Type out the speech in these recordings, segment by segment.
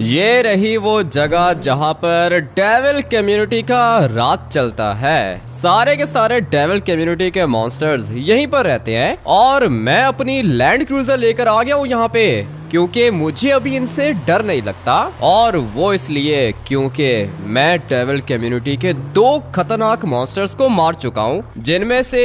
ये रही वो जगह जहाँ पर डेविल कम्युनिटी का राज चलता है। सारे के सारे डेविल कम्युनिटी के मॉन्स्टर्स यहीं पर रहते हैं और मैं अपनी लैंड क्रूजर लेकर आ गया हूँ यहाँ पे, क्योंकि मुझे अभी इनसे डर नहीं लगता। और वो इसलिए क्योंकि मैं डेविल कम्युनिटी के 2 खतरनाक मॉन्स्टर्स को मार चुका हूँ, जिनमें से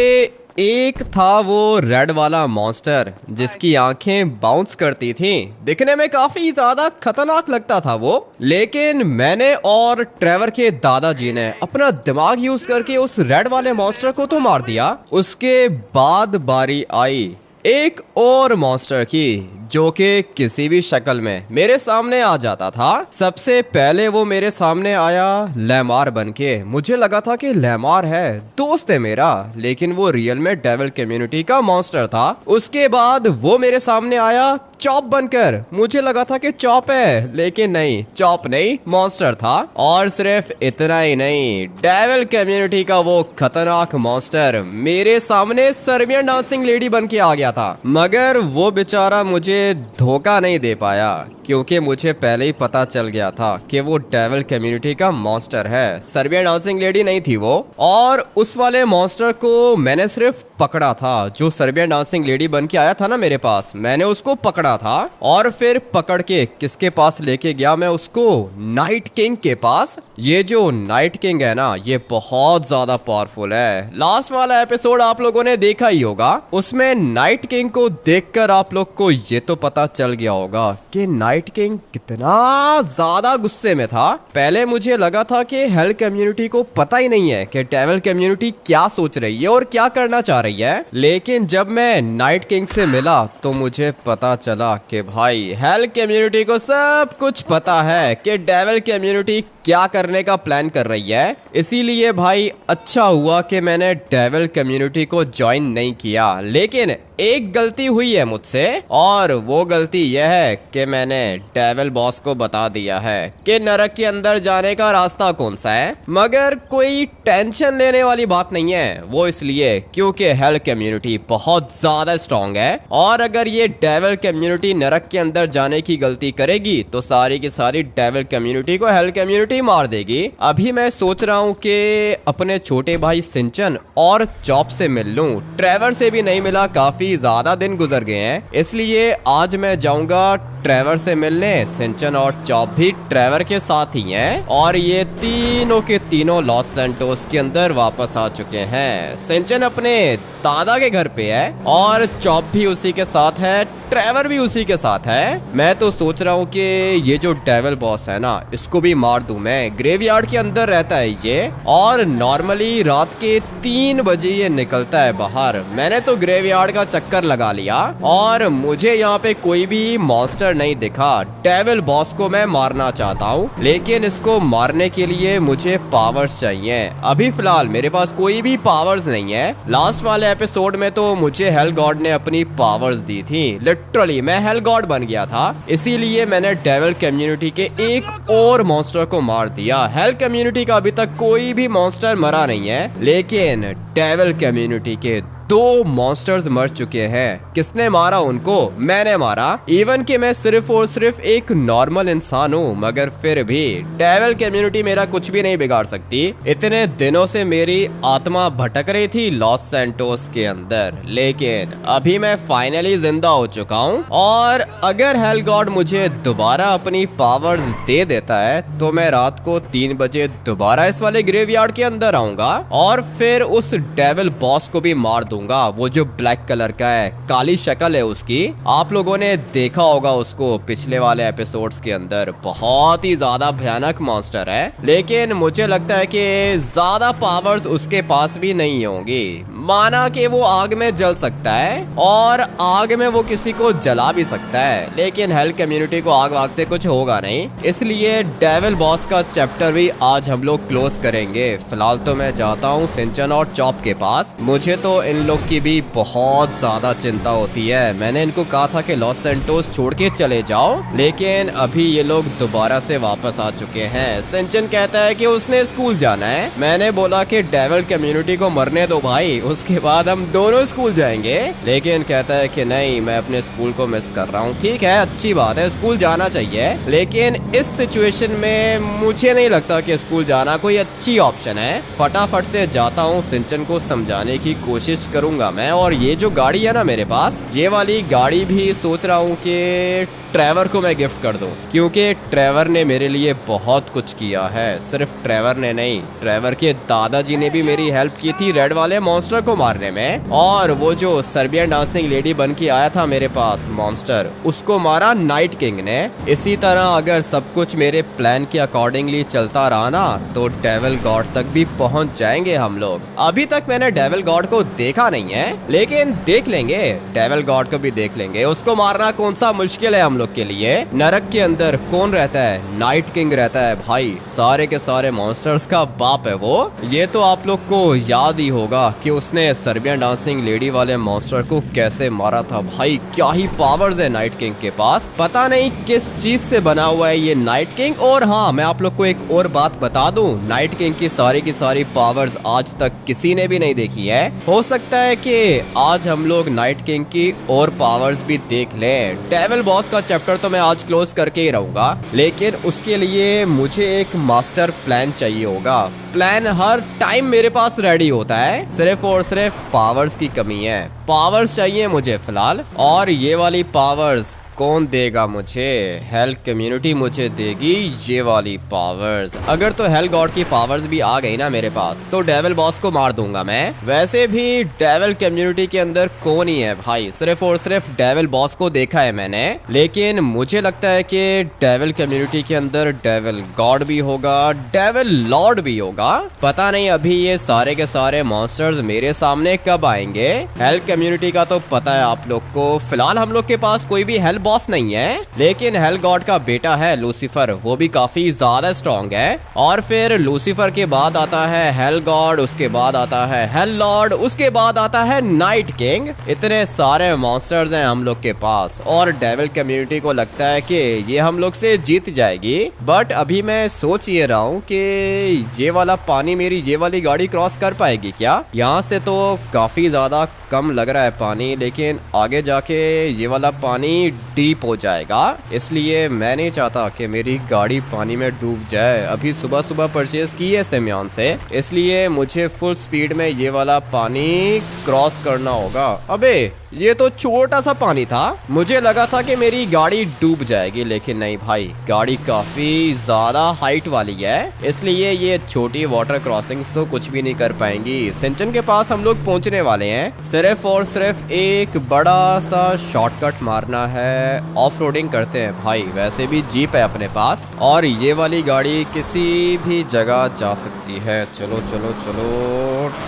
एक था वो रेड वाला मॉन्स्टर जिसकी आंखें बाउंस करती थी। दिखने में काफी ज्यादा खतरनाक लगता था वो, लेकिन मैंने और ट्रेवर के दादाजी ने अपना दिमाग यूज करके उस रेड वाले मॉन्स्टर को तो मार दिया। उसके बाद बारी आई एक और मॉन्स्टर की, जो कि किसी भी शक्ल में मेरे सामने आ जाता था। सबसे पहले वो मेरे सामने आया लैमार बनके। मुझे लगा था कि लैमार है, दोस्त है मेरा, लेकिन वो रियल में डेविल कम्युनिटी का मॉन्स्टर था। उसके बाद वो मेरे सामने आया चॉप बनकर। मुझे लगा था कि चॉप है, लेकिन नहीं, चॉप नहीं, मॉन्स्टर था। और सिर्फ इतना ही नहीं, डेविल कम्युनिटी का वो खतरनाक मॉन्स्टर मेरे सामने सर्बियन डांसिंग लेडी बन के आ गया था। मगर वो बेचारा मुझे धोखा नहीं दे पाया, क्योंकि मुझे पहले ही पता चल गया था कि वो डेविल कम्युनिटी का मॉन्स्टर है, सर्बियन डांसिंग लेडी नहीं थी वो। और उस वाले मॉन्स्टर को मैंने सिर्फ पकड़ा था, जो सर्बियन डांसिंग लेडी बन के आया था ना मेरे पास, मैंने उसको पकड़ा था। और फिर पकड़ के किसके पास लेके गया मैं उसको? नाइट किंग के पास। ये जो नाइट किंग है ना, ये बहुत ज्यादा पावरफुल है। लास्ट वाला एपिसोड आप लोगों ने देखा ही होगा, उसमें नाइट किंग को देखकर आप लोग को ये तो पता चल गया होगा कि नाइट किंग कितना ज्यादा गुस्से में था। पहले मुझे लगा था कि हेल कम्युनिटी को पता ही नहीं है कि डेविल कम्युनिटी क्या सोच रही है और क्या करना चाह रही है, लेकिन जब मैं नाइट किंग से मिला तो मुझे पता चला कि भाई हेल कम्युनिटी को सब कुछ पता है कि डेविल कम्युनिटी क्या करने का प्लान कर रही है। इसीलिए भाई अच्छा हुआ कि मैंने डेविल कम्युनिटी को ज्वाइन नहीं किया। लेकिन एक गलती हुई है मुझसे, और वो गलती यह है कि मैंने डेविल बॉस को बता दिया है कि नरक के अंदर जाने का रास्ता कौन सा है। मगर कोई टेंशन लेने वाली बात नहीं है, वो इसलिए क्योंकि हेल कम्युनिटी बहुत ज्यादा स्ट्रांग है, और अगर ये डेविल कम्युनिटी नरक के अंदर जाने की गलती करेगी तो सारी की सारी डेविल कम्युनिटी को हेल कम्युनिटी मार देगी। अभी मैं सोच रहा हूँ कि अपने छोटे भाई सिंचन और चॉप से मिल लूं। ट्रेवर से भी नहीं मिला, काफी ज्यादा दिन गुजर गए हैं, इसलिए आज मैं जाऊंगा ट्रेवर से मिलने। सिंचन और चॉप भी ट्रेवर के साथ ही हैं, और ये तीनों के तीनों लॉस सैंटोस के अंदर वापस आ चुके हैं। सिंचन अपने दादा के घर पे है और चॉप भी उसी के साथ है, ट्रेवर भी उसी के साथ है। मैं तो सोच रहा हूँ कि ये जो डेविल बॉस है ना, इसको भी मार दूं मैं। ग्रेवयार्ड के अंदर रहता है ये, और नॉर्मली रात के 3 बजे ये निकलता है बाहर। मैंने तो ग्रेवयार्ड का चक्कर लगा लिया और मुझे यहाँ पे कोई भी मॉन्स्टर नहीं दिखा। डेविल बॉस को मैं मारना चाहता हूँ, लेकिन इसको मारने के लिए मुझे पावर्स चाहिए। अभी फिलहाल मेरे पास कोई भी पावर्स नहीं है। लास्ट वाले एपिसोड में तो मुझे हेल गॉड ने अपनी पावर्स दी थी, लिटरली मैं हेल गॉड बन गया था। इसीलिए मैंने डेविल कम्युनिटी के एक और मॉन्स्टर को मार दिया। हेल कम्युनिटी का अभी तक कोई भी मॉन्स्टर मरा नहीं है, लेकिन डेविल कम्युनिटी के 2 मॉन्स्टर्स मर चुके हैं। किसने मारा उनको? मैंने मारा। इवन कि मैं सिर्फ और सिर्फ एक नॉर्मल इंसान हूँ, मगर फिर भी डेविल कम्युनिटी मेरा कुछ भी नहीं बिगाड़ सकती। इतने दिनों से मेरी आत्मा भटक रही थी लॉस सैंटोस के अंदर, लेकिन अभी मैं फाइनली जिंदा हो चुका हूँ। और अगर हेल गॉड मुझे दोबारा अपनी पावर्स दे देता है तो मैं रात को 3 बजे दोबारा इस वाले ग्रेवयार्ड के अंदर आऊंगा, और फिर उस डेविल बॉस को भी मार दूंगा। वो जो ब्लैक कलर का है, काली शक्ल है उसकी, आप लोगों ने देखा होगा उसको पिछले वाले एपिसोड्स के अंदर। बहुत ही ज्यादा भयानक मॉन्स्टर है, लेकिन मुझे लगता है कि ज्यादा पावर्स उसके पास भी नहीं होंगी। माना कि वो आग में जल सकता है और आग में वो किसी को जला भी सकता है, लेकिन हेल कम्युनिटी को आग वाग से कुछ होगा नहीं। इसलिए डेविल बॉस का चैप्टर भी आज हम लोग क्लोज करेंगे। फिलहाल तो मैं जाता हूँ सिंचन और चॉप के पास। मुझे तो इन लोग की भी बहुत ज्यादा चिंता होती है। मैंने इनको कहा था कि लॉस सैंटोस छोड़ के चले जाओ, लेकिन अभी ये लोग दोबारा से वापस आ चुके हैं। सिंचन कहता है कि उसने स्कूल जाना है। मैंने बोला कि डेविल कम्युनिटी को मरने दो भाई, उसके बाद हम दोनों स्कूल जाएंगे, लेकिन कहता है कि नहीं, मैं अपने स्कूल को मिस कर रहा हूँ। ठीक है, अच्छी बात है, स्कूल जाना चाहिए, लेकिन इस सिचुएशन में मुझे नहीं लगता कि स्कूल जाना कोई अच्छी ऑप्शन है। फटाफट से जाता हूँ, सिंचन को समझाने की कोशिश करूंगा मैं। और ये जो गाड़ी है ना मेरे पास, ये वाली गाड़ी भी सोच रहा हूँ कि ट्रेवर को मैं गिफ्ट कर दूं, क्योंकि ट्रेवर ने मेरे लिए बहुत कुछ किया है। सिर्फ ट्रेवर ने नहीं, ट्रेवर के दादाजी ने भी मेरी हेल्प की थी रेड वाले मॉन्स्टर को मारने में। और वो जो सर्बियन डांसिंग लेडी बन के आया था मेरे पास मॉन्स्टर, उसको मारा नाइट किंग ने। इसी तरह अगर सब कुछ मेरे प्लान के अकॉर्डिंगली चलता रहा ना, तो डेविल गॉड तक भी पहुंच जाएंगे हम लोग। अभी तक मैंने डेविल गॉड को देखा नहीं है, लेकिन देख लेंगे, डेविल गॉड को भी देख लेंगे। उसको मारना कौन सा मुश्किल है हम लोग के लिए। नरक के अंदर कौन रहता है? नाइट किंग रहता है भाई, सारे के सारे मॉन्स्टर्स का बाप है वो। ये तो आप लोग को याद ही होगा कि उसने सर्बियन डांसिंग लेडी वाले मॉन्स्टर को कैसे मारा था। भाई क्या ही पावर्स है नाइट किंग के पास, पता नहीं किस चीज से बना हुआ है ये नाइट किंग। और हाँ, मैं आप लोग को एक और बात बता दूं, नाइट किंग की सारी पावर्स आज तक किसी ने भी नहीं देखी है। हो सकता है कि आज हम लोग नाइट किंग की और पावर्स भी देख लें। डेविल बॉस का चैप्टर तो मैं आज क्लोज करके ही रहूंगा, लेकिन उसके लिए मुझे एक मास्टर प्लान चाहिए होगा। प्लान हर टाइम मेरे पास रेडी होता है, सिर्फ और सिर्फ पावर्स की कमी है। पावर्स चाहिए मुझे फिलहाल, और ये वाली पावर्स कौन देगा मुझे? हेल कम्युनिटी मुझे देगी ये वाली पावर्स। अगर तो हेल गॉड की पावर्स भी आ गई ना मेरे पास, तो डेविल बॉस को मार दूंगा मैं। वैसे भी डेविल कम्युनिटी के अंदर कौन ही है भाई, सिर्फ और सिर्फ डेविल बॉस को देखा है मैंने। लेकिन मुझे लगता है कि डेविल कम्युनिटी के अंदर डेविल गॉड भी होगा, डेविल लॉर्ड भी होगा। पता नहीं अभी ये सारे के सारे मॉन्स्टर्स मेरे सामने कब आएंगे। हेल कम्युनिटी का तो पता है आप लोग को। फिलहाल हम लोग के पास कोई भी हेल बॉस नहीं है, लेकिन हेल गॉड का बेटा है लूसीफर, वो भी काफी ज्यादा स्ट्रॉन्ग है। और फिर लूसीफर के बाद आता है हेल गॉड, उसके बाद आता है हेल लॉर्ड, उसके बाद आता है नाइट किंग। इतने सारे मॉन्स्टर्स हैं हम लोग के पास, और डेविल कम्युनिटी को लगता है कि ये हम लोग से जीत जाएगी। बट अभी मैं सोच ये रहा हूँ कि ये वाला पानी मेरी ये वाली गाड़ी क्रॉस कर पाएगी क्या? यहाँ से तो काफी ज्यादा कम लग रहा है पानी, लेकिन आगे जाके ये वाला पानी डीप हो जाएगा, इसलिए मैं नहीं चाहता कि मेरी गाड़ी पानी में डूब जाए। अभी सुबह सुबह परचेज की है सेमियन से, इसलिए मुझे फुल स्पीड में ये वाला पानी क्रॉस करना होगा। अबे ये तो छोटा सा पानी था, मुझे लगा था कि मेरी गाड़ी डूब जाएगी, लेकिन नहीं भाई, गाड़ी काफी ज्यादा हाइट वाली है, इसलिए ये छोटी वाटर क्रॉसिंग्स तो कुछ भी नहीं कर पाएंगी। सिंचन के पास हम लोग पहुंचने वाले हैं, सिर्फ और सिर्फ एक बड़ा सा शॉर्टकट मारना है। ऑफ रोडिंग करते हैं भाई, वैसे भी जीप है अपने पास, और ये वाली गाड़ी किसी भी जगह जा सकती है। चलो चलो चलो,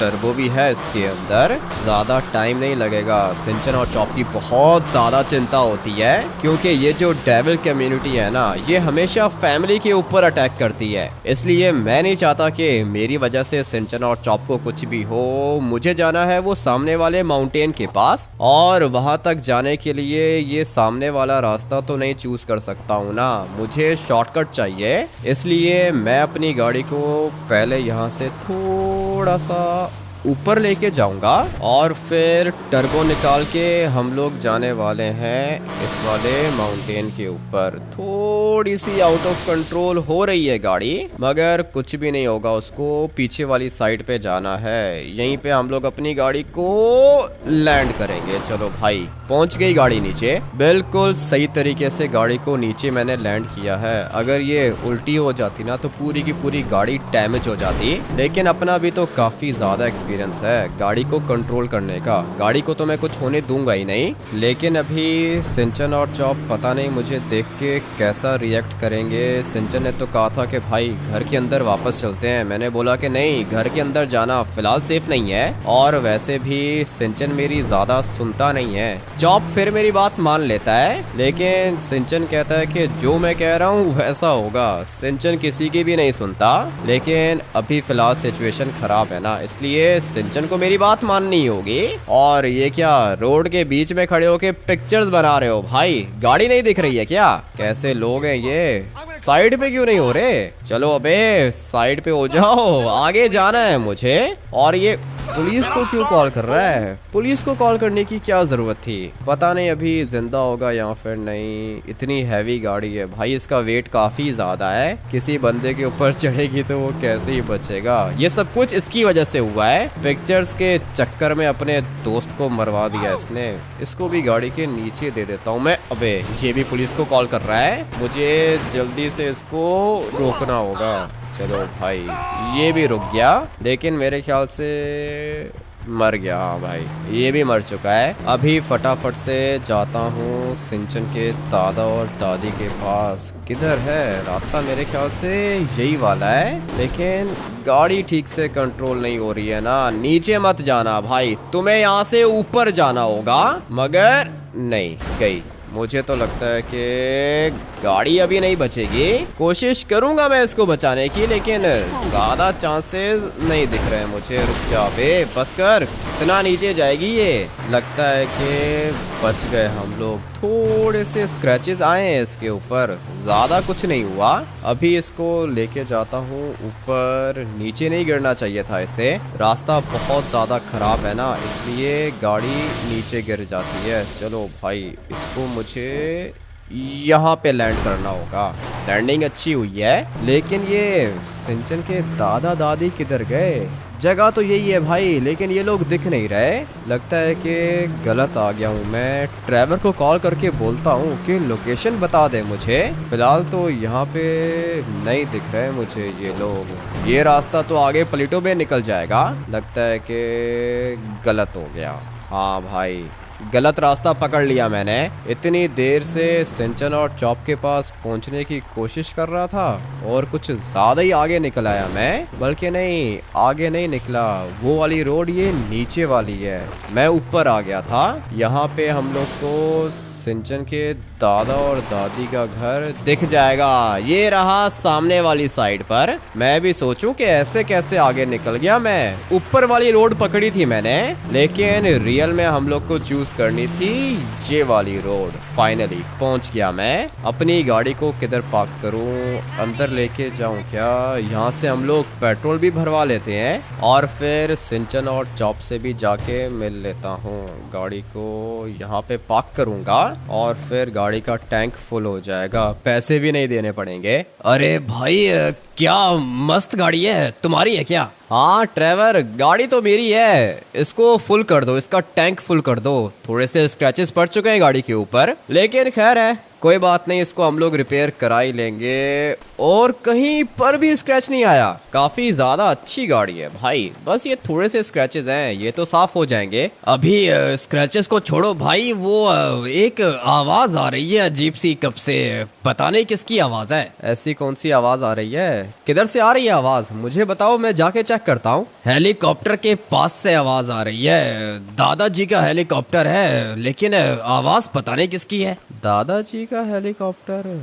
टर्बो भी है इसके अंदर, ज्यादा टाइम नहीं लगेगा। सिंचन और चॉप की बहुत ज्यादा चिंता होती है, क्योंकि ये जो डेविल कम्युनिटी है ना, ये हमेशा फैमिली के ऊपर अटैक करती है, इसलिए मैं नहीं चाहता कि मेरी वजह से सिंचन और चॉप को कुछ भी हो। मुझे जाना है वो सामने वाले माउंटेन के पास, और वहां तक जाने के लिए ये सामने वाला रास्ता तो नहीं चूज कर सकता हूँ ना, मुझे शॉर्टकट चाहिए। इसलिए मैं अपनी गाड़ी को पहले यहाँ से थोड़ा सा ऊपर लेके जाऊंगा, और फिर टर्बो निकाल के हम लोग जाने वाले हैं इस वाले माउंटेन के ऊपर। थोड़ी सी आउट ऑफ कंट्रोल हो रही है गाड़ी, मगर कुछ भी नहीं होगा, उसको पीछे वाली साइड पे जाना है। यहीं पे हम लोग अपनी गाड़ी को लैंड करेंगे। चलो भाई, पहुंच गई गाड़ी नीचे, बिल्कुल सही तरीके से गाड़ी को नीचे मैंने लैंड किया है। अगर ये उल्टी हो जाती ना, तो पूरी की पूरी गाड़ी डैमेज हो जाती, लेकिन अपना भी तो काफी ज्यादा एक्सपीरियंस है गाड़ी को कंट्रोल करने का। गाड़ी को तो मैं कुछ होने दूंगा ही नहीं, लेकिन अभी सिंचन और चॉप पता नहीं मुझे देख के कैसा रिएक्ट करेंगे। सिंचन ने तो कहा था कि भाई घर के अंदर वापस चलते हैं, मैंने बोला कि नहीं, घर के अंदर जाना फिलहाल सेफ नहीं है, और वैसे भी सिंचन मेरी ज्यादा सुनता नहीं है। चॉप फिर मेरी बात मान लेता है, लेकिन सिंचन कहता है कि जो मैं कह रहा हूँ वैसा होगा। सिंचन किसी की भी नहीं सुनता, लेकिन अभी फिलहाल सिचुएशन खराब है ना, इसलिए सिंचन को मेरी बात माननी होगी। और ये क्या रोड के बीच में खड़े होके पिक्चर्स बना रहे हो भाई? गाड़ी नहीं दिख रही है क्या? कैसे लोग हैं ये? साइड पे क्यों नहीं हो रहे? चलो अबे साइड पे हो जाओ, आगे जाना है मुझे। और ये पुलिस को क्यों कॉल कर रहा है? पुलिस को कॉल करने की क्या जरूरत थी? पता नहीं अभी जिंदा होगा या फिर नहीं। इतनी हैवी गाड़ी है भाई, इसका वेट काफी ज्यादा है। किसी बंदे के ऊपर चढ़ेगी तो वो कैसे ही बचेगा? ये सब कुछ इसकी वजह से हुआ है। पिक्चर्स के चक्कर में अपने दोस्त को मरवा दिया इसने। इसको भी गाड़ी के नीचे दे देता हूँ मैं। अबे ये भी पुलिस को कॉल कर रहा है, मुझे जल्दी से इसको रोकना होगा। चलो भाई ये भी रुक गया, लेकिन मेरे ख्याल से मर गया। हाँ भाई ये भी मर चुका है। अभी फटाफट से जाता हूँ सिंचन के दादा और दादी के पास। किधर है रास्ता? मेरे ख्याल से यही वाला है, लेकिन गाड़ी ठीक से कंट्रोल नहीं हो रही है ना। नीचे मत जाना भाई, तुम्हें यहाँ से ऊपर जाना होगा। मगर नहीं गई। मुझे तो लगता है कि गाड़ी अभी नहीं बचेगी। कोशिश करूंगा मैं इसको बचाने की, लेकिन ज्यादा चांसेस नहीं दिख रहे हैं मुझे। रुक जा बे, बस कर। इतना नीचे जाएगी ये? लगता है कि बच गए हम लोग। थोड़े से स्क्रैचेस आए हैं इसके ऊपर, ज्यादा कुछ नहीं हुआ। अभी इसको लेके जाता हूँ ऊपर। नीचे नहीं गिरना चाहिए था इसे, रास्ता बहुत ज्यादा खराब है ना, इसलिए गाड़ी नीचे गिर जाती है। चलो भाई इसको मुझे यहाँ पे लैंड करना होगा। लैंडिंग अच्छी हुई है, लेकिन ये सिंचन के दादा दादी किधर गए? जगह तो यही है भाई, लेकिन ये लोग दिख नहीं रहे। लगता है कि गलत आ गया हूँ मैं। ड्राइवर को कॉल करके बोलता हूँ कि लोकेशन बता दे मुझे। फिलहाल तो यहाँ पे नहीं दिख रहे मुझे ये लोग। ये रास्ता तो आगे प्लेटो में निकल जाएगा। लगता है कि गलत हो गया। हाँ भाई गलत रास्ता पकड़ लिया मैंने। इतनी देर से सिंचन और चॉप के पास पहुंचने की कोशिश कर रहा था और कुछ ज्यादा ही आगे निकल आया मैं। बल्कि नहीं, आगे नहीं निकला। वो वाली रोड ये नीचे वाली है, मैं ऊपर आ गया था। यहाँ पे हम लोग को सिंचन के दादा और दादी का घर दिख जाएगा। ये रहा सामने वाली साइड पर। मैं भी सोचूं कि ऐसे कैसे आगे निकल गया मैं। ऊपर वाली रोड पकड़ी थी मैंने, लेकिन रियल में हम लोग को चूज करनी थी ये वाली रोड। फाइनली पहुंच गया मैं। अपनी गाड़ी को किधर पार्क करूं? अंदर लेके जाऊं क्या? यहाँ से हम लोग पेट्रोल भी भरवा लेते हैं और फिर सिंचन और चॉप से भी जाके मिल लेता हूँ। गाड़ी को यहाँ पे पार्क करूंगा और फिर गाड़ी का टैंक फुल हो जाएगा। पैसे भी नहीं देने पड़ेंगे। अरे भाई क्या मस्त गाड़ी है, तुम्हारी है क्या? हाँ ड्राइवर, गाड़ी तो मेरी है। इसको फुल कर दो, इसका टैंक फुल कर दो। थोड़े से स्क्रैचेस पड़ चुके हैं गाड़ी के ऊपर, लेकिन खैर है, कोई बात नहीं, इसको हम लोग रिपेयर करा ही लेंगे। और कहीं पर भी स्क्रैच नहीं आया। काफी ज्यादा अच्छी गाड़ी है भाई। बस ये थोड़े से स्क्रैचेस हैं, ये तो साफ हो जाएंगे। अभी स्क्रैचेस को छोड़ो भाई, वो एक आवाज आ रही है अजीब सी कब से, पता नहीं किसकी आवाज है। ऐसी कौन सी आवाज आ रही है? किधर से आ रही है आवाज? मुझे बताओ, मैं जाके चेक करता हूँ। हेलीकॉप्टर के पास से आवाज आ रही है। दादाजी का हेलीकॉप्टर है, लेकिन आवाज पता नहीं किसकी है। दादाजी का हेलीकॉप्टर?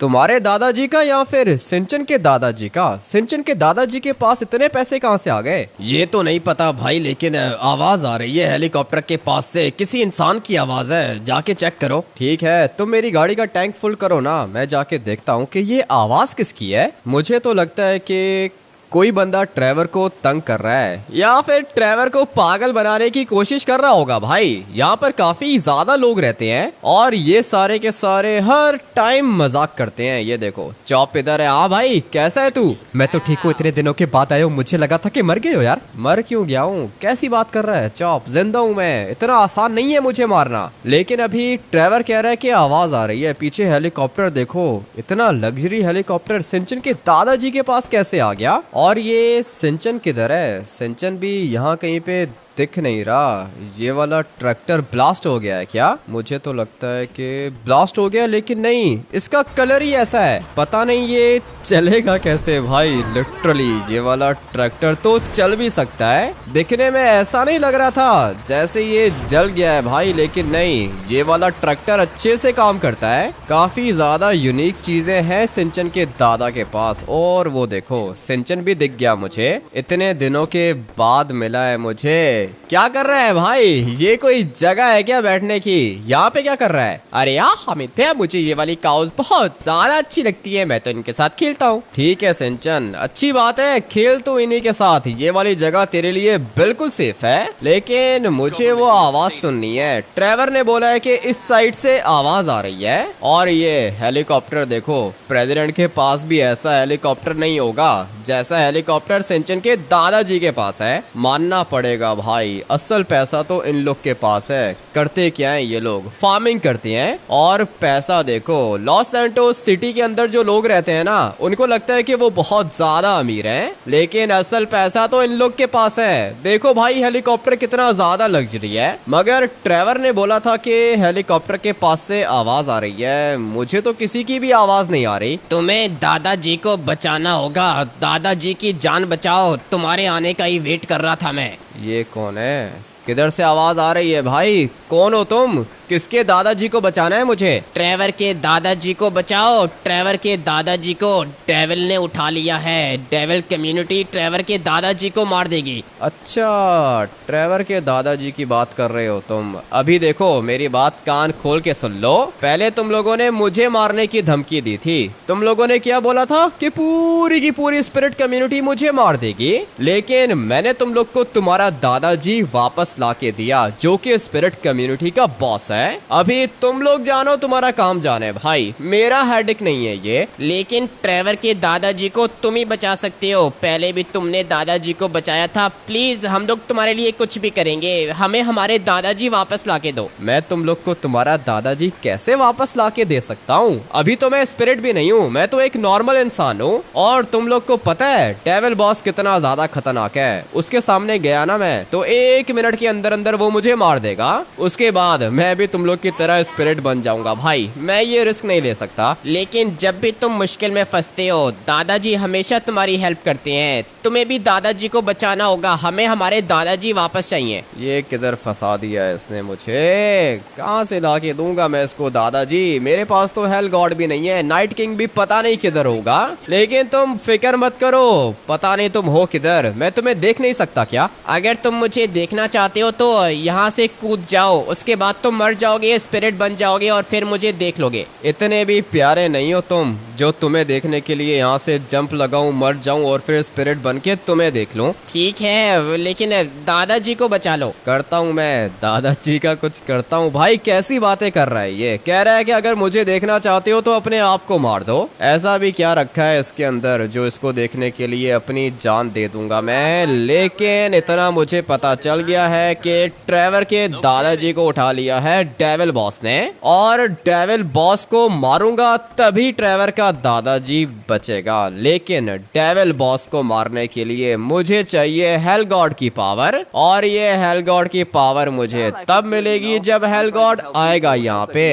तुम्हारे दादाजी का या फिर सिंचन के दादाजी का? सिंचन के दादाजी के पास इतने पैसे कहाँ से आ गए? ये तो नहीं पता भाई, लेकिन आवाज आ रही है हेलीकॉप्टर के पास से। किसी इंसान की आवाज है, जाके चेक करो। ठीक है, तुम मेरी गाड़ी का टैंक फुल करो ना, मैं जाके देखता हूँ कि ये आवाज किसकी है। मुझे तो लगता है कि कोई बंदा ड्राइवर को तंग कर रहा है या फिर ड्राइवर को पागल बनाने की कोशिश कर रहा होगा भाई। यहाँ पर काफी ज्यादा लोग रहते हैं और ये सारे के सारे हर टाइम मजाक करते हैं। ये देखो चॉप इधर है। हाँ भाई कैसा है तू? मैं तो ठीक हूँ, इतने दिनों के बाद आए हो, मुझे लगा था कि मर गए हो यार। मर क्यों गया हूँ? कैसी बात कर रहा है चॉप? जिंदा हूँ मैं, इतना आसान नहीं है मुझे मारना। लेकिन अभी ड्राइवर कह रहा है कि आवाज आ रही है पीछे। हेलीकॉप्टर देखो, इतना लग्जरी हेलीकॉप्टर सिंचन के दादाजी के पास कैसे आ गया? और ये सिंचन किधर है? सिंचन भी यहाँ कहीं पे दिख नहीं रहा। ये वाला ट्रैक्टर ब्लास्ट हो गया है क्या? मुझे तो लगता है कि ब्लास्ट हो गया, लेकिन नहीं, इसका कलर ही ऐसा है। पता नहीं ये चलेगा कैसे भाई। लिटरली ये वाला ट्रैक्टर तो चल भी सकता है, दिखने में ऐसा नहीं लग रहा था जैसे ये जल गया है भाई, लेकिन नहीं, ये वाला ट्रैक्टर अच्छे से काम करता है। काफी ज्यादा यूनिक चीजें हैं सिंचन के दादा के पास। और वो देखो, सिंचन भी दिख गया मुझे, इतने दिनों के बाद मिला है मुझे। क्या कर रहा है भाई? ये कोई जगह है क्या बैठने की? यहाँ पे क्या कर रहा है? अरे यार हामिद भैया, मुझे ये वाली काउस बहुत ज्यादा अच्छी लगती है, मैं तो इनके साथ खेलता हूँ। ठीक है सिंचन, अच्छी बात है, खेल तो इन्हीं के साथ। ये वाली जगह तेरे लिए बिल्कुल सेफ है, लेकिन मुझे वो आवाज सुननी है। ट्रेवर ने बोला है कि इस साइड से आवाज आ रही है। और ये हेलीकॉप्टर देखो, प्रेसिडेंट के पास भी ऐसा हेलीकॉप्टर नहीं होगा जैसा हेलीकॉप्टर सिंचन के दादाजी के पास है। मानना पड़ेगा भाई, असल पैसा तो इन लोग के पास है। करते क्या है ये लोग? फार्मिंग करते हैं। और पैसा देखो, लॉस सैंटोस सिटी के अंदर जो लोग रहते हैं ना, उनको लगता है कि वो बहुत ज्यादा अमीर हैं, लेकिन असल पैसा तो इन लोग के पास है। देखो भाई, हेलीकॉप्टर कितना ज्यादा लग्जरी है। मगर ट्रेवर ने बोला था कि हेलीकॉप्टर के पास से आवाज आ रही है, मुझे तो किसी की भी आवाज नहीं आ रही। तुम्हें दादाजी को बचाना होगा, दादाजी की जान बचाओ, तुम्हारे आने का ही वेट कर रहा था मैं। ये कौन है? किधर से आवाज आ रही है भाई? कौन हो तुम? किसके दादाजी को बचाना है मुझे? ट्रेवर के दादाजी को बचाओ, ट्रेवर के दादाजी को डेविल ने उठा लिया है। डेविल कम्युनिटी ट्रेवर के दादाजी को मार देगी। अच्छा, ट्रेवर के दादाजी की बात कर रहे हो तुम? अभी देखो, मेरी बात कान खोल के सुन लो। पहले तुम लोगों ने मुझे मारने की धमकी दी थी। तुम लोगों ने क्या बोला था कि पूरी की पूरी स्पिरिट कम्युनिटी मुझे मार देगी, लेकिन मैंने तुम लोग को तुम्हारा दादाजी वापस ला के दिया, जो कि स्पिरिट कम्युनिटी का बॉस है। अभी तुम लोग जानो, तुम्हारा काम जाने भाई, मेरा हेडेक नहीं है ये। लेकिन ट्रेवर के दादाजी को तुम ही बचा सकते हो, पहले भी तुमने दादाजी को बचाया था। प्लीज हम लोग तुम्हारे लिए कुछ भी करेंगे, हमें हमारे दादाजी वापस ला के दो। मैं तुम लोग को तुम्हारा दादाजी कैसे वापस ला के दे सकता हूँ? अभी तो मैं स्पिरिट भी नहीं हूँ, मैं तो एक नॉर्मल इंसान हूँ। और तुम लोग को पता है डेविल बॉस कितना ज्यादा खतरनाक है। उसके सामने गया ना मैं, तो 1 मिनट के अंदर अंदर वो मुझे मार देगा। उसके बाद मैं भी तुम लोग की तरह स्पिरिट बन जाऊंगा भाई, मैं ये रिस्क नहीं ले सकता। लेकिन जब भी तुम मुश्किल में फंसते हो, दादाजी हमेशा तुम्हारी हेल्प करते हैं। तुम्हें भी दादाजी को बचाना होगा, हमें हमारे दादाजी वापस चाहिए। ये किधर फंसा दिया है इसने मुझे? कहाँ से ला के दूंगा मैं इसको दादाजी? मेरे पास तो हेल गॉड भी नहीं है, नाइट किंग भी पता नहीं किधर होगा। लेकिन तुम फिक्र मत करो, पता नहीं तुम हो किधर, मैं तुम्हें देख नहीं सकता क्या? अगर तुम मुझे देखना चाहते हो तो यहाँ से कूद जाओ, उसके बाद तुम मर जाओगे, स्पिरिट बन जाओगे और फिर मुझे देख लोगे। इतने भी प्यारे नहीं हो तुम जो तुम्हें देखने के लिए यहाँ से जंप लगाऊं, मर जाऊं और फिर स्पिरिट बन के तुम्हें देख लूं। ठीक है, लेकिन दादाजी को बचा लो। करता हूँ मैं, दादाजी का कुछ करता हूँ। भाई कैसी बातें कर रहा है ये? कह रहा है कि अगर मुझे देखना चाहते हो तो अपने आप को मार दो। ऐसा भी क्या रखा है इसके अंदर जो इसको देखने के लिए अपनी जान दे दूंगा मैं? लेकिन इतना मुझे पता चल गया है कि ट्रेवर के दादाजी को उठा लिया है डेविल बॉस ने, और डेविल बॉस को मारूंगा तभी ट्रेवर का दादाजी बचेगा। लेकिन डेविल बॉस को मारने के लिए मुझे चाहिए हेल गॉड की पावर, और ये हेल गॉड की पावर मुझे तब मिलेगी जब हेल गॉड आएगा यहाँ पे।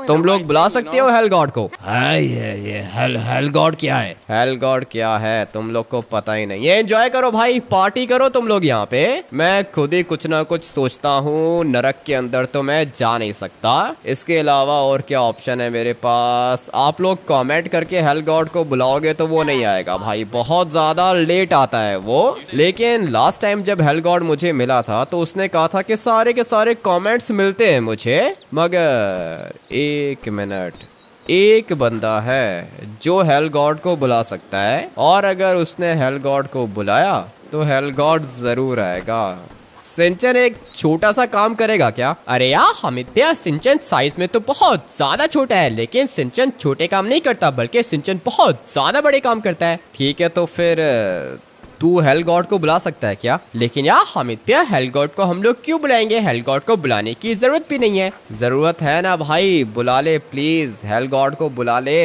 तुम लोग बुला सकते हो हेल गॉड को? है ये हेल गॉड क्या है? हेल गॉड क्या है तुम लोग को पता ही नहीं। ये एंजॉय करो भाई, पार्टी करो तुम लोग यहाँ पे। मैं खुद ही कुछ ना कुछ सोचता हूँ, नरक के अंदर तो मैं जा नहीं सकता। इसके अलावा और क्या ऑप्शन है मेरे पास? आप लोग कमेंट करके हेल गॉड को बुलाओगे तो वो नहीं आएगा भाई, बहुत ज्यादा लेट आता है वो। लेकिन लास्ट टाइम जब हेल गॉड मुझे मिला था तो उसने कहा था कि सारे के सारे कमेंट्स मिलते हैं मुझे। मगर 1 मिनट, एक बंदा है जो हेल गॉड को बुला सकता है, और अगर उसने हेल गॉड को बुलाया तो हेल गॉड जरूर आएगा। सिंचन एक छोटा सा काम करेगा क्या? अरे यार हामिद भैया, सिंचन साइज में तो बहुत ज्यादा छोटा है, लेकिन सिंचन छोटे काम नहीं करता बल्कि सिंचन बहुत ज्यादा बड़े काम करता है। ठीक है, तो फिर तू हेल गॉड को बुला सकता है क्या? लेकिन यार हामिद भैया, हेल गॉड को हम लोग क्यों बुलाएंगे? हेल गॉड को बुलाने की जरूरत भी नहीं है। जरूरत है ना भाई, बुला ले प्लीज, हेल गॉड को बुला ले।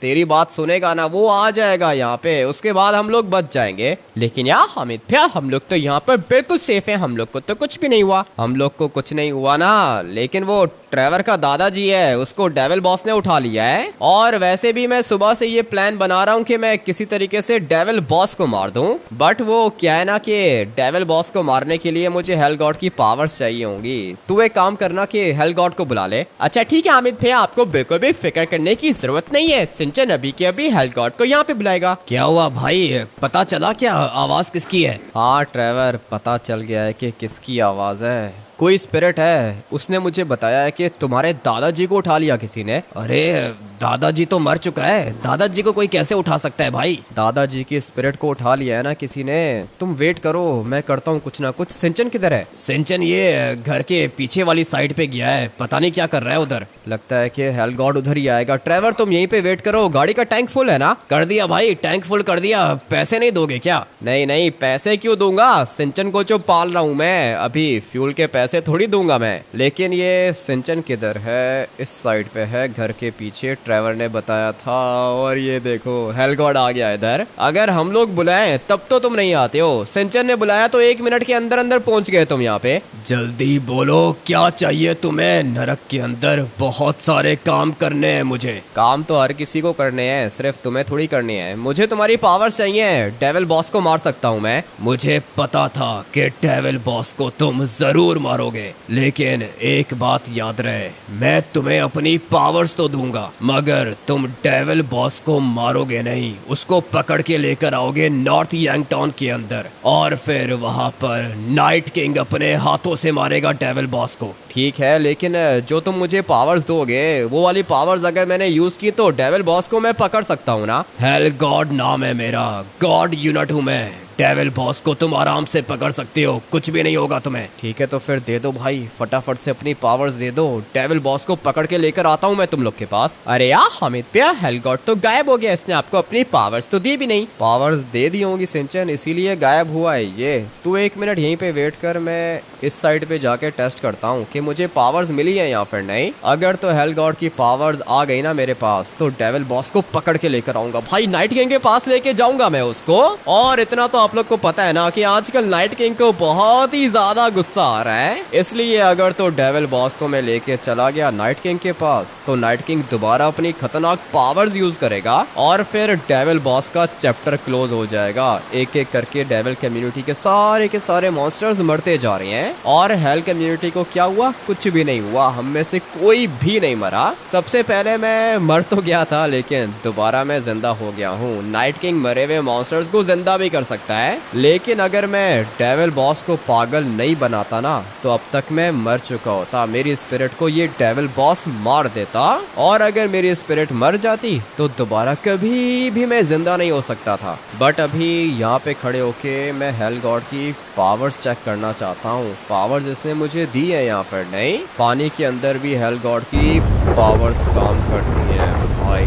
तेरी बात सुनेगा ना, वो आ जाएगा यहाँ पे, उसके बाद हम लोग बच जाएंगे। लेकिन यार हामिद भैया, हम लोग तो यहाँ पर बिल्कुल सेफ हैं, हम लोग को तो कुछ भी नहीं हुआ। हम लोग को कुछ नहीं हुआ ना, लेकिन वो ट्रेवर का दादाजी है, उसको डेविल बॉस ने उठा लिया है। और वैसे भी मैं सुबह से ये प्लान बना रहा हूँ कि मैं किसी तरीके से डेविल बॉस को मार दूं, बट वो क्या है ना कि डेविल बॉस को मारने के लिए मुझे हेल गॉड की पावर्स चाहिए होंगी। तू एक काम करना कि हेल गॉड को बुला ले। अच्छा ठीक है हामिद भैया, आपको बिल्कुल भी फिक्र करने की जरूरत नहीं है। सिंचन अभी के अभी हेल गॉड को यहाँ पे बुलाएगा। क्या हुआ भाई, पता चला क्या आवाज किसकी है? हाँ ट्रेवर, पता चल गया है कि किसकी आवाज है। कोई स्पिरिट है, उसने मुझे बताया है कि तुम्हारे दादाजी को उठा लिया किसी ने। अरे दादाजी तो मर चुका है, दादाजी को कोई कैसे उठा सकता है भाई? दादाजी की स्पिरिट को उठा लिया है ना किसी ने। तुम वेट करो, मैं करता हूँ कुछ ना कुछ। सिंचन किधर है? सिंचन ये घर के पीछे वाली साइड पे गया है, पता नहीं क्या कर रहा है उधर। लगता है कि हेल गॉड उधर ही आएगा। ट्रेवर तुम यहीं पे वेट करो, गाड़ी का टैंक फुल है ना? कर दिया भाई, टैंक फुल कर दिया। पैसे नहीं दोगे क्या? नहीं नहीं, पैसे क्यों दूंगा, सिंचन को जो पाल रहा हूँ मैं, अभी फ्यूल के पैसे थोड़ी दूंगा मैं। लेकिन ये सिंचन किधर है? इस साइड पे है, घर के पीछे, ट्रेवर ने बताया था। और ये देखो हेल गॉड आ गया इधर। अगर हम लोग बुलाएं तब तो तुम नहीं आते हो, सिंचन ने बुलाया तो 1 मिनट के अंदर अंदर पहुंच गए तुम यहाँ पे। जल्दी बोलो क्या चाहिए तुम्हें? नरक के अंदर बहुत सारे काम करने हैं मुझे। काम तो हर किसी को करने हैं, सिर्फ तुम्हें थोड़ी करनी है। मुझे तुम्हारी पावर्स चाहिए, डेविल बॉस को मार सकता हूँ मैं। मुझे पता था कि डेविल बॉस को तुम जरूर मारोगे, लेकिन एक बात याद रहे, मैं तुम्हें अपनी पावर्स तो दूंगा, मगर तुम डेविल बॉस को मारोगे नहीं। उसको पकड़ के लेकर आओगे नॉर्थ यंगटाउन के अंदर, और फिर वहां पर नाइट किंग अपने हाथों से मारेगा डेविल बॉस को। ठीक है, लेकिन जो तुम मुझे पावर्स दोगे, वो वाली पावर्स अगर मैंने यूज की तो डेविल बॉस को मैं पकड़ सकता हूँ ना? हेल गॉड नाम है मेरा, गॉड यूनिट हूँ मैं। डेविल बॉस को तुम आराम से पकड़ सकते हो, कुछ भी नहीं होगा तुम्हें। ठीक है तो फिर दे दो भाई, फटाफट से अपनी पावर्स दे दो। डेविल बॉस को पकड़ के लेकर आता हूँ मैं तुम लोग के पास। अरे यार हामिद भैया, हेल गॉड तो गायब हो गया, इसने आपको अपनी पावर्स तो दी भी नहीं। पावर्स दे दी होंगी सिंचन, इसीलिए गायब हुआ है ये। तू 1 मिनट यहीं पे वेट कर, मैं इस साइड पे जाके टेस्ट करता हूँ कि मुझे पावर्स मिली है या फिर नहीं। अगर तो हेल गॉड की पावर्स आ गई ना मेरे पास, तो डेविल बॉस को पकड़ के लेकर आऊंगा भाई, नाइट किंग के पास लेके जाऊंगा मैं उसको। और इतना तो आप लोग को पता है ना कि आजकल नाइट किंग को बहुत ही ज्यादा गुस्सा आ रहा है, इसलिए अगर तो डेविल बॉस को मैं लेके चला गया नाइट किंग के पास, तो नाइट किंग दोबारा अपनी खतरनाक पावर्स यूज करेगा और फिर डेविल बॉस का चैप्टर क्लोज हो जाएगा। एक एक करके डेविल कम्युनिटी के सारे मॉन्स्टर्स मरते जा रहे हैं। और हेल कम्युनिटी को क्या हुआ? कुछ भी नहीं हुआ, हम में से कोई भी नहीं मरा। सबसे पहले मैं मर तो गया था, लेकिन दोबारा मैं जिंदा हो गया हूँ। नाइट किंग मरे हुए मॉन्स्टर्स को जिंदा भी कर सकता है, लेकिन अगर मैं डेविल बॉस को पागल नहीं बनाता ना, तो अब तक मैं मर चुका होता। मेरी स्पिरिट को ये डेविल बॉस मार देता, और अगर मेरी स्पिरिट मर जाती तो दोबारा कभी भी मैं जिंदा नहीं हो सकता था। बट अभी यहाँ पे खड़े होके मैं हेल गॉड की पावर्स चेक करना चाहता हूँ। पावर्स इसने मुझे दी है या फिर नहीं? पानी के अंदर भी हेल गॉड की पावर्स काम करती हैं भाई।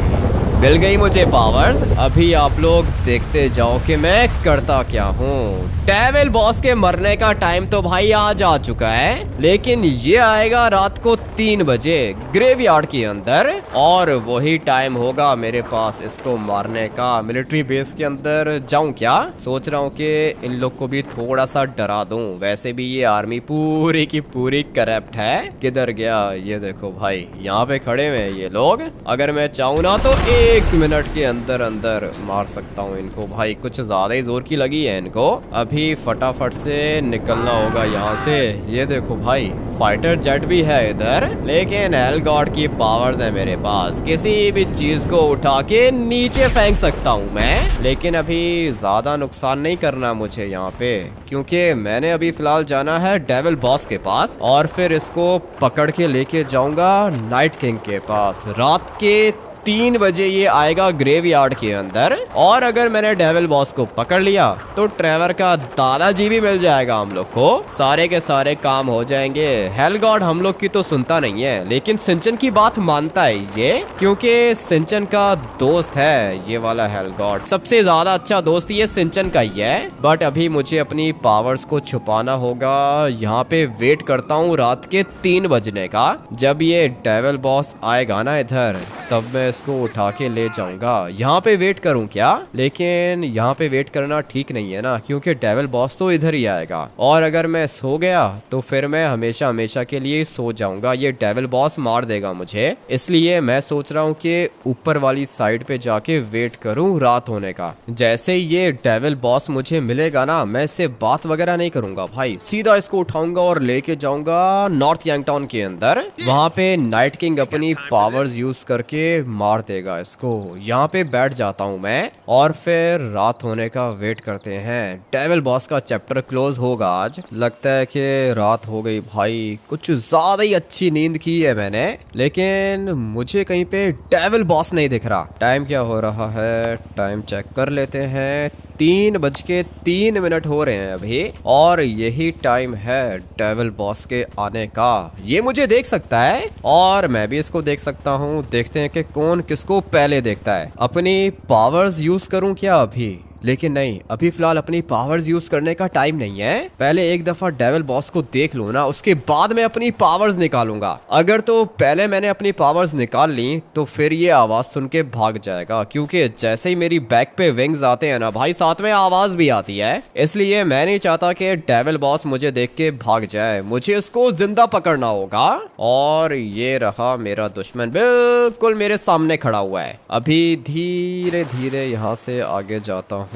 मिल गई मुझे पावर्स। अभी आप लोग देखते जाओ कि मैं करता क्या हूँ। डेविल बॉस के मरने का टाइम तो भाई आज आ चुका है, लेकिन ये आएगा रात को 3 बजे ग्रेवयार्ड के अंदर, और वही टाइम होगा मेरे पास इसको मारने का। मिलिट्री बेस के अंदर जाऊं क्या? सोच रहा हूँ कि इन लोग को भी थोड़ा सा डरा दूं। वैसे भी ये आर्मी पूरी की पूरी करप्ट है। किधर गया? ये देखो भाई, यहाँ पे खड़े हुए ये लोग। अगर मैं चाहूँ ना तो 1 मिनट के अंदर अंदर मार सकता हूँ इनको। भाई कुछ ज्यादा ही जोर की लगी है इनको। अभी फटाफट से निकलना होगा यहाँ से। ये देखो भाई, फाइटर जेट भी है इधर, लेकिन हेल गॉड की पावर्स है मेरे पास। किसी भी चीज को उठा के नीचे फेंक सकता हूँ मैं, लेकिन अभी ज्यादा नुकसान नहीं करना मुझे यहाँ पे, क्योंकि मैंने अभी फिलहाल जाना है डेविल बॉस के पास, और फिर इसको पकड़ के लेके जाऊंगा नाइट किंग के पास। रात के 3 बजे ये आएगा ग्रेवयार्ड के अंदर, और अगर मैंने डेविल बॉस को पकड़ लिया तो ट्रेवर का दादाजी भी मिल जाएगा हम लोग को, सारे के सारे काम हो जाएंगे। हेल गॉड हम लोग की तो सुनता नहीं है, लेकिन सिंचन की बात मानता है ये, क्योंकि सिंचन का दोस्त है ये वाला हेल गॉड। सबसे ज्यादा अच्छा दोस्त ये सिंचन का ही है। बट अभी मुझे अपनी पावर्स को छुपाना होगा। यहाँ पे वेट करता हूँ रात के 3 बजने का, जब ये डेविल बॉस आएगा ना इधर, तब मैं इसको उठा के ले जाऊंगा। यहाँ पे वेट करूँ क्या? लेकिन यहाँ पे वेट करना ठीक नहीं है ना, क्योंकि डेविल बॉस तो इधर ही आएगा, और अगर मैं सो गया तो फिर मैं हमेशा हमेशा के लिए सो जाऊंगा। ये डेविल बॉस मार देगा मुझे, इसलिए मैं सोच रहा हूँ कि ऊपर वाली साइड पे जाके वेट करूँ रात होने का। जैसे ये डेविल बॉस मुझे मिलेगा ना, मैं इससे बात वगैरह नहीं करूंगा भाई, सीधा इसको उठाऊंगा और लेके जाऊंगा नॉर्थ यंगटाउन के अंदर। वहां पे नाइट किंग अपनी पावर्स यूज करके मार देगा इसको। यहाँ पे बैठ जाता हूँ मैं, और फिर रात होने का वेट करते हैं। डेविल बॉस का चैप्टर क्लोज होगा आज। लगता है कि रात हो गई भाई, कुछ ज्यादा ही अच्छी नींद की है मैंने, लेकिन मुझे कहीं पे डेविल बॉस नहीं दिख रहा। टाइम क्या हो रहा है, टाइम चेक कर लेते हैं। 3:03 हो रहे हैं अभी, और यही टाइम है डेविल बॉस के आने का। ये मुझे देख सकता है और मैं भी इसको देख सकता हूँ। देखते हैं कि कौन किसको पहले देखता है। अपनी पावर्स यूज करूँ क्या अभी? लेकिन नहीं, अभी फिलहाल अपनी पावर्स यूज करने का टाइम नहीं है। पहले एक दफा डेविल बॉस को देख लूं ना, उसके बाद मैं अपनी पावर्स निकालूंगा। अगर तो पहले मैंने अपनी पावर्स निकाल ली तो फिर ये आवाज सुन के भाग जाएगा, क्योंकि जैसे ही मेरी बैक पे विंग्स आते हैं ना भाई, साथ में आवाज भी आती है। इसलिए मैं नहीं चाहता कि डेविल बॉस मुझे देख के भाग जाए। मुझे उसको जिंदा पकड़ना होगा। और ये रहा मेरा दुश्मन, बिल्कुल मेरे सामने खड़ा हुआ है। अभी धीरे धीरे यहाँ से आगे जाता हूँ।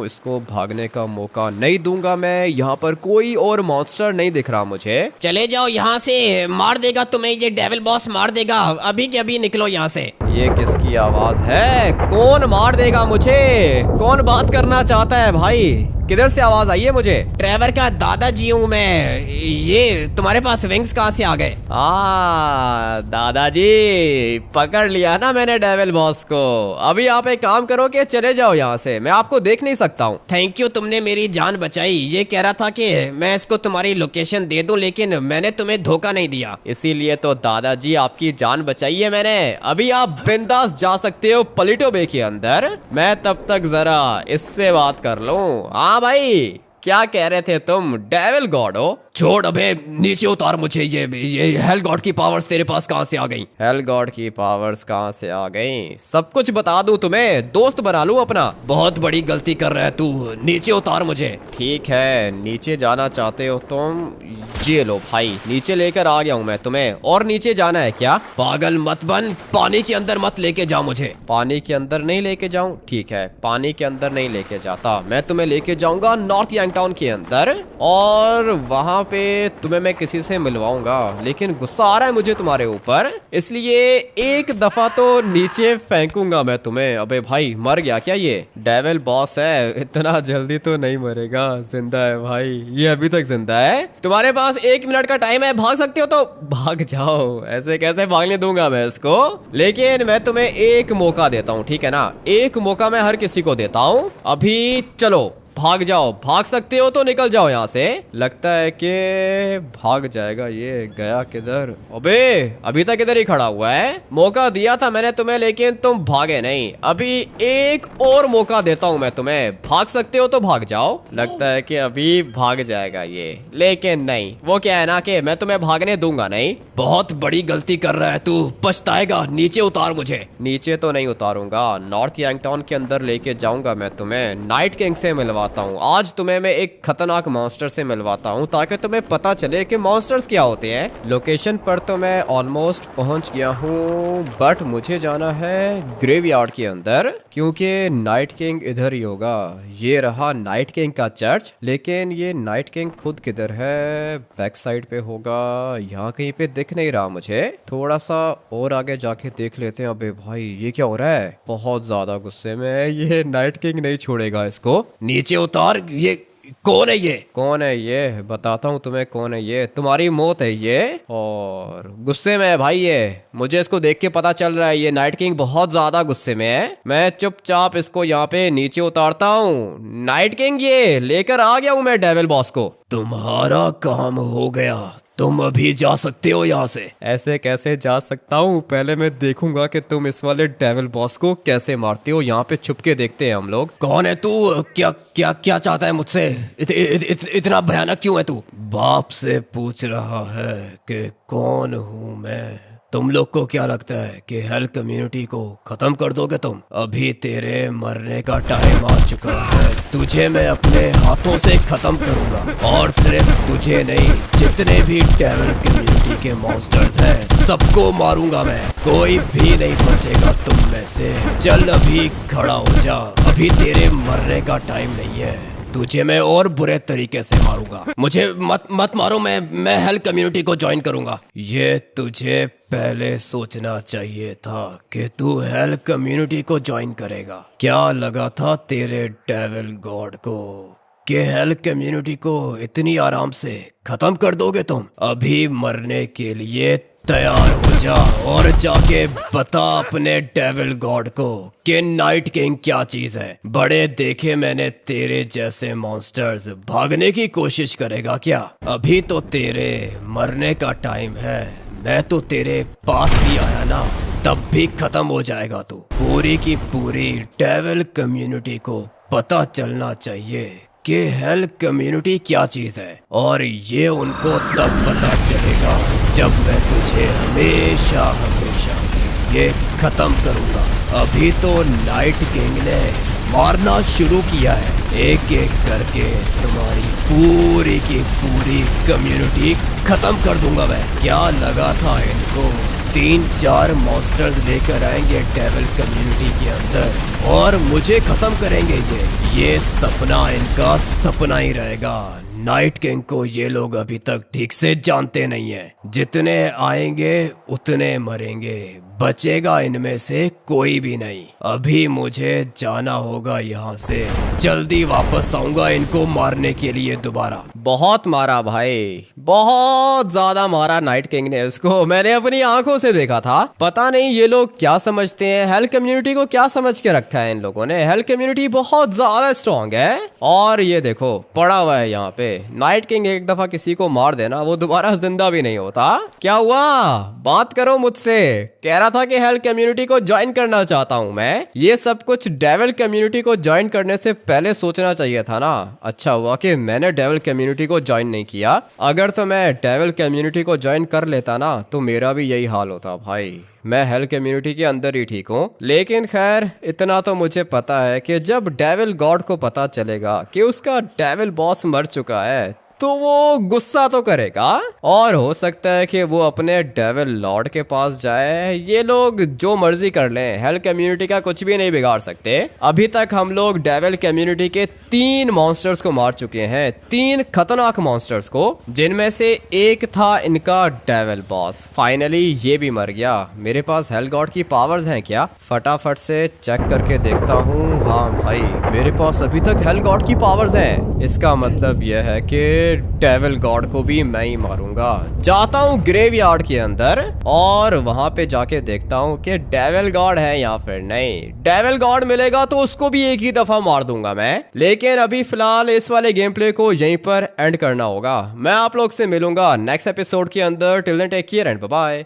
इसको भागने का मौका नहीं दूंगा मैं। यहाँ पर कोई और मॉन्स्टर नहीं दिख रहा मुझे। चले जाओ यहाँ से, मार देगा तुम्हें ये डेविल बॉस, मार देगा। अभी के अभी निकलो यहाँ से। ये किसकी आवाज है? कौन मार देगा मुझे? कौन बात करना चाहता है भाई? किधर से आवाज आई है मुझे? ट्रेवर का दादाजी हूँ मैं। ये तुम्हारे पास विंग्स कहाँ से आ गए? दादाजी, पकड़ लिया ना मैंने डेविल बॉस को। अभी आप एक काम करो कि चले जाओ यहाँ से, मैं आपको देख नहीं सकता हूँ। थैंक यू, तुमने मेरी जान बचाई। ये कह रहा था कि मैं इसको तुम्हारी लोकेशन दे दूं, लेकिन मैंने तुम्हें धोखा नहीं दिया। इसीलिए तो दादाजी आपकी जान बचाई है मैंने। अभी आप बिंदास जा सकते हो पलिटो बे के अंदर। मैं तब तक जरा इससे बात कर लूं। हाँ भाई, क्या कह रहे थे तुम? डेविल गॉड हो? छोड़, अबे नीचे उतार मुझे। ये हेल गॉड की पावर्स तेरे पास कहाँ से आ गई? हेल गॉड की पावर्स कहाँ से आ गई? सब कुछ बता दूं तुम्हें, दोस्त बना लूं अपना। बहुत बड़ी गलती कर रहा है तू, नीचे उतार मुझे। ठीक है, नीचे जाना चाहते हो तुम? ये लो भाई, नीचे लेकर आ गया हूँ मैं तुम्हें। और नीचे जाना है क्या? पागल मत बन, पानी के अंदर मत लेके जा मुझे। पानी के अंदर नहीं लेके जाऊं? ठीक है, पानी के अंदर नहीं लेके जाता। मैं तुम्हें लेके जाऊंगा नॉर्थ यंगटाउन के अंदर, और वहां पे तुम्हें मैं किसी से मिलवाऊंगा। लेकिन गुस्सा आ रहा है मुझे तुम्हारे ऊपर, इसलिए एक दफा तो नीचे फेंकूंगा मैं तुम्हें। अबे भाई, मर गया क्या? ये डेविल बॉस है, इतना जल्दी तो नहीं मरेगा। जिंदा है भाई, ये अभी तक जिंदा है। तुम्हारे पास 1 मिनट का टाइम है, भाग सकते हो तो भाग जाओ। ऐसे कैसे भागने दूंगा मैं इसको? लेकिन मैं तुम्हें एक मौका देता हूँ, ठीक है ना? एक मौका मैं हर किसी को देता हूँ। अभी चलो, भाग जाओ। भाग सकते हो तो निकल जाओ यहाँ से। लगता है कि भाग जाएगा ये। गया किधर? अबे अभी तक इधर ही खड़ा हुआ है। मौका दिया था मैंने तुम्हें, लेकिन तुम भागे नहीं। अभी एक और मौका देता हूँ मैं तुम्हें। भाग सकते हो तो भाग जाओ। लगता है कि अभी भाग जाएगा ये, लेकिन नहीं। वो क्या है ना कि मैं तुम्हें भागने दूंगा नहीं। बहुत बड़ी गलती कर रहा है तू, पछताएगा। नीचे उतार मुझे। नीचे तो नहीं उतारूंगा, नॉर्थ यंगटाउन के अंदर लेके जाऊंगा मैं तुम्हें। नाइट किंग से मिलवाता हूँ आज तुम्हें मैं, एक खतरनाक मॉन्स्टर से मिलवाता हूँ, ताकि तुम्हें पता चले कि मॉन्स्टर्स क्या होते हैं। लोकेशन पर तो मैं ऑलमोस्ट पहुंच गया हूँ, बट मुझे जाना है ग्रेवयार्ड के अंदर, क्योंकि नाइट किंग इधर ही होगा। ये रहा नाइट किंग का चर्च, लेकिन ये नाइट किंग खुद किधर है? बैक साइड पे होगा, यहाँ कहीं पे दिख नहीं रहा मुझे। थोड़ा सा और आगे जाके देख लेते हैं। अबे भाई, ये क्या हो रहा है? बहुत ज्यादा गुस्से में है ये। नाइट किंग नहीं छोड़ेगा इसको। नीचे उतार। कौन है ये? कौन है ये? बताता हूँ तुम्हें कौन है ये। तुम्हारी मौत है ये। और गुस्से में है भाई ये। मुझे इसको देख के पता चल रहा है ये नाइट किंग बहुत ज्यादा गुस्से में है। मैं चुपचाप इसको यहाँ पे नीचे उतारता हूँ। नाइट किंग ये लेकर आ गया हूँ मैं डेविल बॉस को। तुम्हारा काम हो गया, तुम अभी जा सकते हो यहाँ से। ऐसे कैसे जा सकता हूँ? पहले मैं देखूंगा कि तुम इस वाले डेविल बॉस को कैसे मारते हो। यहाँ पे छुप के देखते हैं हम लोग। कौन है तू? क्या क्या क्या चाहता है मुझसे? इतना भयानक क्यों है तू? बाप से पूछ रहा है कि कौन हूँ मैं। तुम लोग को क्या लगता है कि हेल कम्युनिटी को खत्म कर दोगे तुम? अभी तेरे मरने का टाइम आ चुका है। तुझे मैं अपने हाथों से खत्म करूंगा, और सिर्फ तुझे नहीं, जितने भी डेविल कम्युनिटी के मॉन्स्टर्स हैं सबको मारूंगा मैं। कोई भी नहीं बचेगा तुम में से। चल अभी खड़ा हो जा, अभी तेरे मरने का टाइम नहीं है। तुझे मैं और बुरे तरीके से मारूंगा। मुझे मत मारो, मैं हेल कम्युनिटी को ज्वाइन करूंगा। ये तुझे पहले सोचना चाहिए था कि तू हेल कम्युनिटी को ज्वाइन करेगा। क्या लगा था तेरे डेविल गॉड को कि हेल कम्युनिटी को इतनी आराम से खत्म कर दोगे तुम? अभी मरने के लिए तैयार हो जा और जाके बता अपने डेविल गॉड को कि नाइट किंग क्या चीज है। बड़े देखे मैंने तेरे जैसे मॉन्स्टर्स। भागने की कोशिश करेगा क्या? अभी तो तेरे मरने का टाइम है। मैं तो तेरे पास भी आया ना, तब भी खत्म हो जाएगा तू। पूरी की पूरी डेविल कम्युनिटी को पता चलना चाहिए कि हेल कम्युनिटी क्या चीज है, और ये उनको तब पता चलेगा जब मैं तुझे हमेशा हमेशा के लिए खत्म करूंगा। अभी तो नाइट किंग ने मारना शुरू किया है। एक एक करके तुम्हारी पूरी की पूरी कम्युनिटी खत्म कर दूंगा मैं। क्या लगा था इनको 3-4 मॉन्स्टर्स लेकर आएंगे डेविल कम्युनिटी के अंदर और मुझे खत्म करेंगे? ये सपना इनका सपना ही रहेगा। नाइट किंग को ये लोग अभी तक ठीक से जानते नहीं है। जितने आएंगे उतने मरेंगे, बचेगा इनमें से कोई भी नहीं। अभी मुझे जाना होगा यहाँ से। जल्दी वापस आऊंगा इनको मारने के लिए दोबारा। बहुत मारा भाई, बहुत ज्यादा मारा नाइट किंग ने उसको। मैंने अपनी आंखों से देखा था। पता नहीं ये लोग क्या समझते हैं, हेल कम्युनिटी को क्या समझ के रखा है इन लोगों ने। हेल कम्युनिटी बहुत ज्यादा स्ट्रांग है। और ये देखो पड़ा हुआ है यहाँ पे। नाइट किंग एक दफा किसी को मार देना वो दोबारा जिंदा भी नहीं होता। क्या हुआ? बात करो मुझसे। कह रहा था कि हेल कम्युनिटी को ज्वाइन करना चाहता हूं मैं। ये सब कुछ डेविल कम्युनिटी को ज्वाइन करने से पहले सोचना चाहिए था ना। अच्छा हुआ कि मैंने डेविल कम्युनिटी को ज्वाइन नहीं किया। अगर तो मैं डेविल कम्युनिटी को ज्वाइन कर लेता ना तो मेरा भी यही हाल होता भाई। मैं हेल कम्युनिटी के अंदर ही ठीक हूँ। लेकिन खैर इतना तो मुझे पता है कि जब डेविल गॉड को पता चलेगा कि उसका डेविल बॉस मर चुका है तो वो गुस्सा तो करेगा, और हो सकता है कि वो अपने डेविल लॉर्ड के पास जाए। ये लोग जो मर्जी कर लें, हेल कम्युनिटी का कुछ भी नहीं बिगाड़ सकते। अभी तक हम लोग डेविल कम्युनिटी के 3 मॉन्स्टर्स को मार चुके हैं, 3 खतरनाक मॉन्स्टर्स को, जिनमें से एक था इनका डेविल बॉस। फाइनली ये भी मर गया। मेरे पास हेल गॉड की पावर्स हैं क्या? फटाफट से चेक करके देखता हूँ। हाँ भाई मेरे पास अभी तक हेल गॉड की पावर्स हैं। इसका मतलब यह है कि डेविल गॉड को भी मैं ही मारूंगा। जाता हूँ ग्रेवयार्ड के अंदर और वहां पे जाके देखता हूँ कि डेविल गॉड है या फिर नहीं। डेविल गॉड मिलेगा तो उसको भी एक ही दफा मार दूंगा मैं। लेकिन अभी फिलहाल इस वाले गेम प्ले को यहीं पर एंड करना होगा। मैं आप लोग से मिलूंगा नेक्स्ट एपिसोड के अंदर। Till then take care and bye bye.